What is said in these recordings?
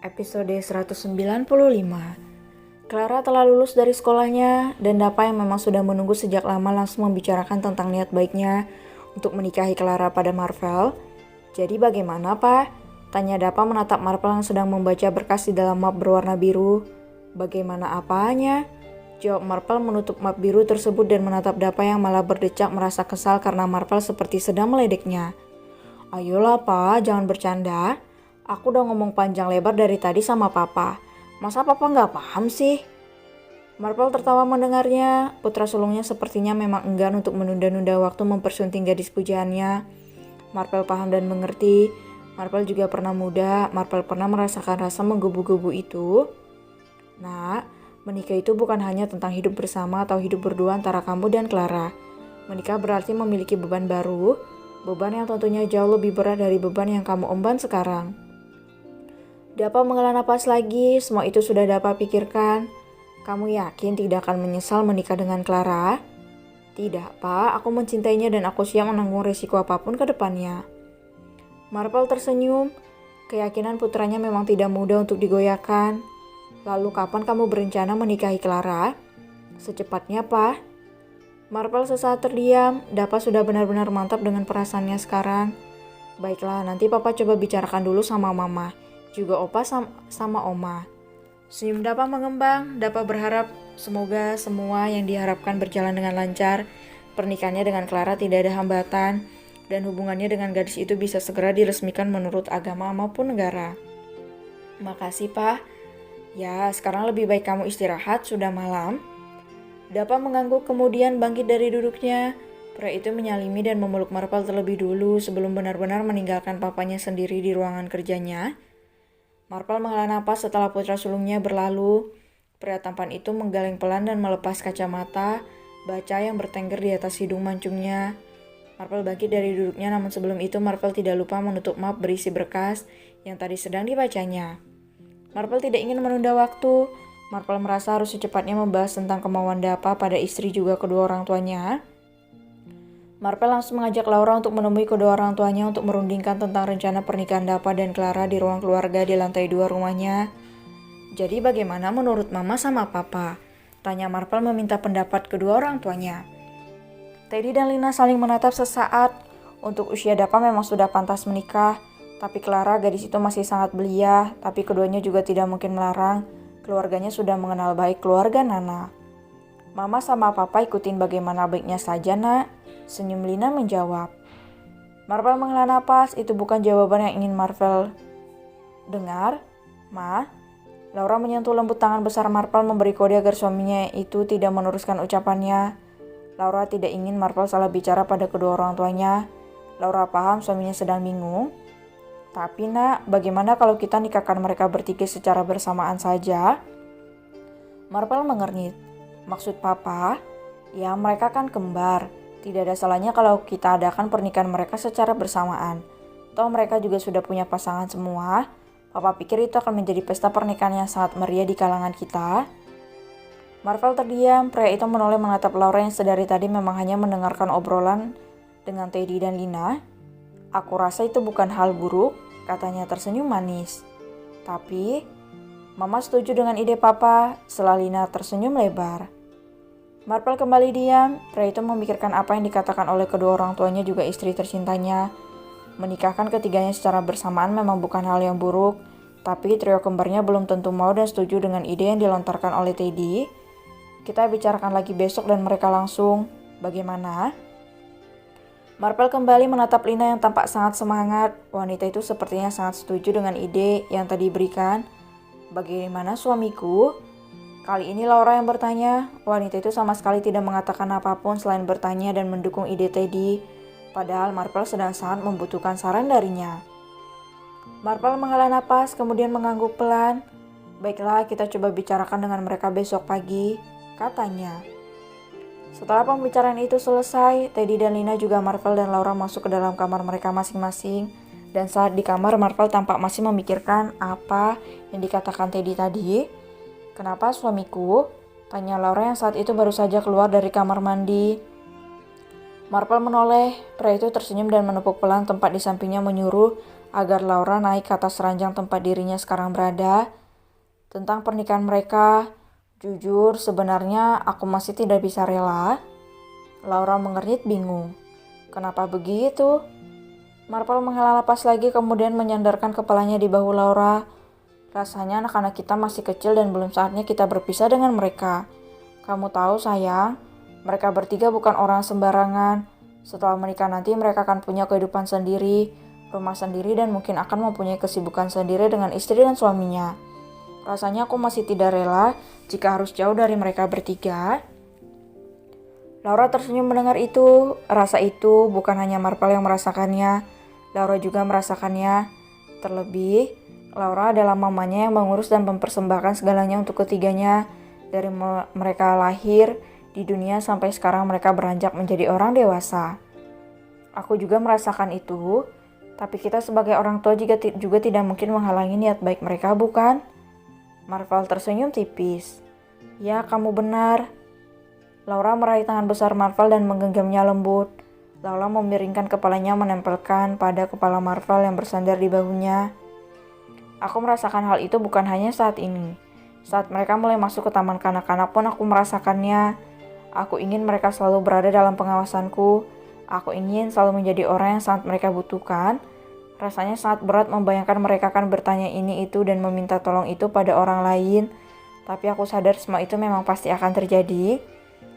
Episode 195. Clara telah lulus dari sekolahnya dan Dapa yang memang sudah menunggu sejak lama langsung membicarakan tentang niat baiknya untuk menikahi Clara pada Marvel. Jadi bagaimana, Pak? Tanya Dapa menatap Marvel yang sedang membaca berkas di dalam map berwarna biru. Bagaimana apanya? Jawab Marvel menutup map biru tersebut dan menatap Dapa yang malah berdecak merasa kesal karena Marvel seperti sedang meledeknya. Ayolah, Pak, jangan bercanda. Aku udah ngomong panjang lebar dari tadi sama Papa. Masa Papa nggak paham sih? Marvel tertawa mendengarnya. Putra sulungnya sepertinya memang enggan untuk menunda-nunda waktu mempersunting gadis pujaannya. Marvel paham dan mengerti. Marvel juga pernah muda. Marvel pernah merasakan rasa menggebu-gebu itu. Nah, menikah itu bukan hanya tentang hidup bersama atau hidup berdua antara kamu dan Clara. Menikah berarti memiliki beban baru. Beban yang tentunya jauh lebih berat dari beban yang kamu emban sekarang. Dapa menghela napas lagi, semua itu sudah Dapa pikirkan. Kamu yakin tidak akan menyesal menikah dengan Clara? Tidak, Pak. Aku mencintainya dan aku siap menanggung risiko apapun ke depannya. Marvel tersenyum. Keyakinan putranya memang tidak mudah untuk digoyahkan. Lalu kapan kamu berencana menikahi Clara? Secepatnya, Pak. Marvel sesaat terdiam. Dapa sudah benar-benar mantap dengan perasaannya sekarang. Baiklah, nanti Papa coba bicarakan dulu sama Mama. Juga Opa sama Oma. Senyum Dapa mengembang. Dapa berharap semoga semua yang diharapkan berjalan dengan lancar. Pernikahannya dengan Clara tidak ada hambatan. Dan hubungannya dengan gadis itu bisa segera diresmikan menurut agama maupun negara. Makasih, Pak. Ya, sekarang lebih baik kamu istirahat, sudah malam. Dapa mengangguk kemudian bangkit dari duduknya. Pria itu menyalimi dan memeluk Marvel terlebih dulu sebelum benar-benar meninggalkan papanya sendiri di ruangan kerjanya. Marvel menghela napas setelah putra sulungnya berlalu. Pria tampan itu menggeleng pelan dan melepas kacamata, baca yang bertengger di atas hidung mancungnya. Marvel bangkit dari duduknya, namun sebelum itu Marvel tidak lupa menutup map berisi berkas yang tadi sedang dibacanya. Marvel tidak ingin menunda waktu. Marvel merasa harus secepatnya membahas tentang kemauan Dapa pada istri juga kedua orang tuanya. Marvel langsung mengajak Laura untuk menemui kedua orang tuanya untuk merundingkan tentang rencana pernikahan Dapa dan Clara di ruang keluarga di lantai 2 rumahnya. Jadi bagaimana menurut Mama sama Papa? Tanya Marvel meminta pendapat kedua orang tuanya. Teddy dan Lina saling menatap sesaat. Untuk usia Dapa memang sudah pantas menikah, tapi Clara gadis itu masih sangat belia, tapi keduanya juga tidak mungkin melarang. Keluarganya sudah mengenal baik keluarga Nana. Mama sama Papa ikutin bagaimana baiknya saja, Nak. Senyum Lina menjawab. Marvel menghela napas, itu bukan jawaban yang ingin Marvel dengar. Ma, Laura menyentuh lembut tangan besar Marvel memberi kode agar suaminya itu tidak meneruskan ucapannya. Laura tidak ingin Marvel salah bicara pada kedua orang tuanya. Laura paham suaminya sedang bingung. Tapi Nak, bagaimana kalau kita nikahkan mereka bertiga secara bersamaan saja? Marvel mengernyit. Maksud Papa? Ya, mereka kan kembar. Tidak ada salahnya kalau kita adakan pernikahan mereka secara bersamaan. Toh mereka juga sudah punya pasangan semua. Papa pikir itu akan menjadi pesta pernikahan yang sangat meriah di kalangan kita. Marvel terdiam. Pria itu menoleh menatap Laura yang sedari tadi memang hanya mendengarkan obrolan dengan Teddy dan Lina. Aku rasa itu bukan hal buruk, katanya tersenyum manis. Tapi, Mama setuju dengan ide Papa. Setelah Lina tersenyum lebar. Marvel kembali diam. Pria itu memikirkan apa yang dikatakan oleh kedua orang tuanya juga istri tercintanya. Menikahkan ketiganya secara bersamaan memang bukan hal yang buruk, tapi trio kembarnya belum tentu mau dan setuju dengan ide yang dilontarkan oleh Teddy. Kita bicarakan lagi besok dan mereka langsung. Bagaimana? Marvel kembali menatap Lina yang tampak sangat semangat. Wanita itu sepertinya sangat setuju dengan ide yang tadi diberikan. Bagaimana suamiku? Kali ini Laura yang bertanya. Wanita itu sama sekali tidak mengatakan apapun selain bertanya dan mendukung ide Teddy. Padahal Marvel sedang sangat membutuhkan saran darinya. Marvel menghela napas kemudian mengangguk pelan. Baiklah, kita coba bicarakan dengan mereka besok pagi, katanya. Setelah pembicaraan itu selesai, Teddy dan Lina juga Marvel dan Laura masuk ke dalam kamar mereka masing-masing. Dan saat di kamar, Marvel tampak masih memikirkan apa yang dikatakan Teddy tadi. Kenapa suamiku? Tanya Laura yang saat itu baru saja keluar dari kamar mandi. Marvel menoleh. Pria itu tersenyum dan menepuk pelan tempat di sampingnya menyuruh agar Laura naik ke atas ranjang tempat dirinya sekarang berada. Tentang pernikahan mereka, jujur sebenarnya aku masih tidak bisa rela. Laura mengernyit bingung. Kenapa begitu? Marvel menghela napas lagi kemudian menyandarkan kepalanya di bahu Laura. Rasanya anak-anak kita masih kecil dan belum saatnya kita berpisah dengan mereka. Kamu tahu sayang, mereka bertiga bukan orang sembarangan. Setelah menikah nanti mereka akan punya kehidupan sendiri, rumah sendiri dan mungkin akan mempunyai kesibukan sendiri dengan istri dan suaminya. Rasanya aku masih tidak rela jika harus jauh dari mereka bertiga. Laura tersenyum mendengar itu. Rasa itu bukan hanya Marvel yang merasakannya, Laura juga merasakannya. Terlebih, Laura adalah mamanya yang mengurus dan mempersembahkan segalanya untuk ketiganya. Dari mereka lahir di dunia sampai sekarang mereka beranjak menjadi orang dewasa. Aku juga merasakan itu, tapi kita sebagai orang tua juga tidak mungkin menghalangi niat baik mereka, bukan? Marvel tersenyum tipis. Ya, kamu benar. Laura meraih tangan besar Marvel dan menggenggamnya lembut. Laura memiringkan kepalanya menempelkan pada kepala Marvel yang bersandar di bahunya. Aku merasakan hal itu bukan hanya saat ini. Saat mereka mulai masuk ke taman kanak-kanak pun aku merasakannya. Aku ingin mereka selalu berada dalam pengawasanku. Aku ingin selalu menjadi orang yang sangat mereka butuhkan. Rasanya sangat berat membayangkan mereka akan bertanya ini itu dan meminta tolong itu pada orang lain. Tapi aku sadar semua itu memang pasti akan terjadi.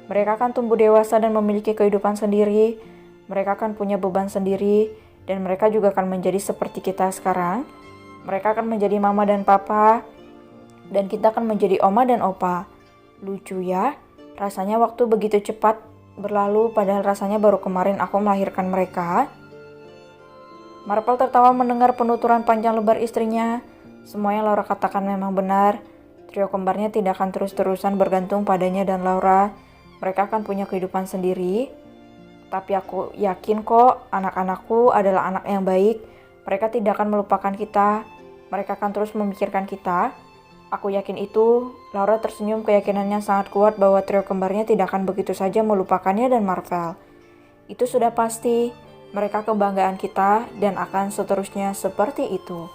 Mereka akan tumbuh dewasa dan memiliki kehidupan sendiri. Mereka akan punya beban sendiri. Dan mereka juga akan menjadi seperti kita sekarang. Mereka akan menjadi mama dan papa. Dan kita akan menjadi oma dan opa. Lucu ya, rasanya waktu begitu cepat berlalu padahal rasanya baru kemarin aku melahirkan mereka. Marvel tertawa mendengar penuturan panjang lebar istrinya. Semua yang Laura katakan memang benar. Trio kembarnya tidak akan terus-terusan bergantung padanya dan Laura. Mereka akan punya kehidupan sendiri. Tapi aku yakin kok anak-anakku adalah anak yang baik. Mereka tidak akan melupakan kita. Mereka akan terus memikirkan kita. Aku yakin itu. Laura tersenyum, keyakinannya sangat kuat bahwa trio kembarnya tidak akan begitu saja melupakannya dan Marvel. Itu sudah pasti. Mereka kebanggaan kita dan akan seterusnya seperti itu.